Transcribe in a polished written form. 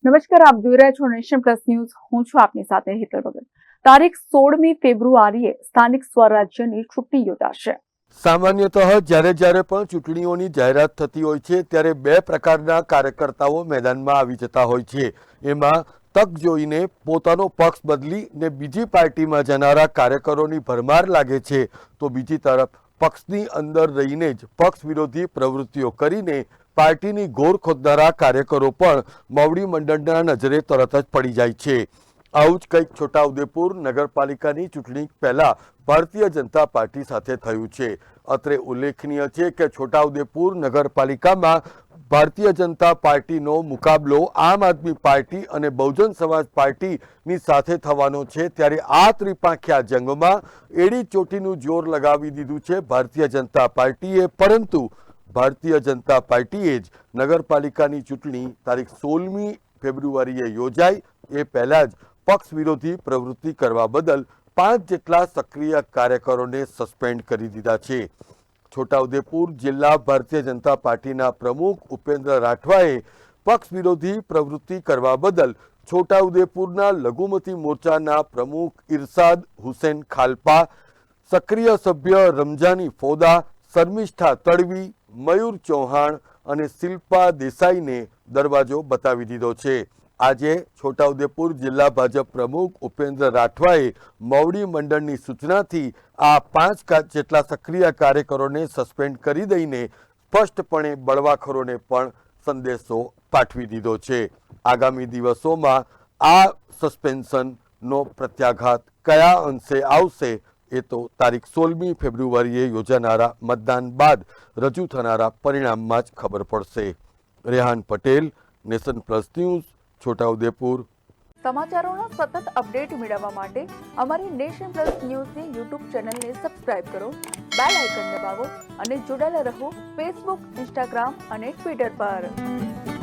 નમસ્કાર, આપ જોઈ રહ્યા છો નેશન પ્લસ ન્યૂઝ. હું છું આપની સાથે હેતલ ભગત. તારીખ 16મી ફેબ્રુઆરીએ સ્થાનિક સ્વરાજ્યની ચૂંટણી યોજાશે. સામાન્યતઃ જ્યારે પણ ચૂંટણીઓની જાહેરાત થતી હોય છે ત્યારે બે પ્રકારના કાર્યકર્તાઓ મેદાનમાં આવી જતા હોય છે. એમાં તક જોઈને પોતાનો પક્ષ બદલી ને બીજી પાર્ટીમાં જનારા કાર્યકરોની ભરમાર લાગે છે, તો બીજી તરફ પક્ષની અંદર રહીને જ પક્ષ વિરોધી પ્રવૃત્તિઓ કરીને પાર્ટીની ગોર ખોદનારા કાર્યકરો પણ મોવડી મંડળના નજરે તરત જ પડી જાય છે. આવું જ કંઈક છોટાઉદેપુર નગરપાલિકાની ચૂંટણી પહેલા ભારતીય જનતા પાર્ટી સાથે થયું છે. અત્રે ઉલ્લેખનીય છે કે છોટાઉદેપુર નગરપાલિકામાં ભારતીય જનતા પાર્ટીનો મુકાબલો આમ આદમી પાર્ટી અને બહુજન સમાજ પાર્ટીની સાથે થવાનો છે. ત્યારે આ ત્રિપાંખિયા જંગમાં એડી ચોટીનું જોર લગાવી દીધું છે ભારતીય જનતા પાર્ટીએ. પરંતુ ભારતીય જનતા પાર્ટીએ જ નગરપાલિકાની ચૂંટણી તારીખ 16મી ફેબ્રુઆરીએ યોજાઈ એ પહેલાં જ પક્ષ વિરોધી પ્રવૃત્તિ કરવા બદલ 5 જેટલા સક્રિય કાર્યકરોને સસ્પેન્ડ કરી દીધા છે. છોટાઉદેપુર જિલ્લા ભારતીય જનતા પાર્ટીના પ્રમુખ ઉપેન્દ્ર રાઠવાએ પક્ષ વિરોધી પ્રવૃત્તિ કરવા બદલ છોટાઉદેપુરના લઘુમતી મોરચાના પ્રમુખ ઇરશાદ હુસેન ખાલપા, સક્રિય સભ્ય રમજાની ફોદા, શર્મિષ્ઠા તડવી, મયુર ચૌહાણ અને શિલ્પા દેસાઈને દરવાજો બતાવી દીધો છે. આજે છોટાઉદેપુર જિલ્લા ભાજપ પ્રમુખ ઉપેન્દ્ર રાઠવાએ મોવડી મંડળની સૂચનાથી આ 5 જેટલા સક્રિય કાર્યકરોને સસ્પેન્ડ કરી દઈને સ્પષ્ટપણે બળવાખોરોને પણ સંદેશો પાઠવી દીધો છે. આગામી દિવસોમાં આ સસ્પેન્શનનો પ્રત્યાઘાત કયા અંશે આવશે એ તો તારીખ 16મી ફેબ્રુઆરીએ યોજાનારા મતદાન બાદ રજૂ થનારા પરિણામમાં જ ખબર પડશે. Rehan Patel, Nation Plus News, Chhota Udepur. સમાચારોના સતત અપડેટ મેળવવા માટે અમારી નેશન પ્લસ ન્યૂઝની યુટ્યુબ ચેનલને સબસ્ક્રાઇબ કરો, બેલ આઇકન દબાવો અને જોડાયેલા રહો ફેસબુક, ઇન્સ્ટાગ્રામ અને ટ્વિટર પર.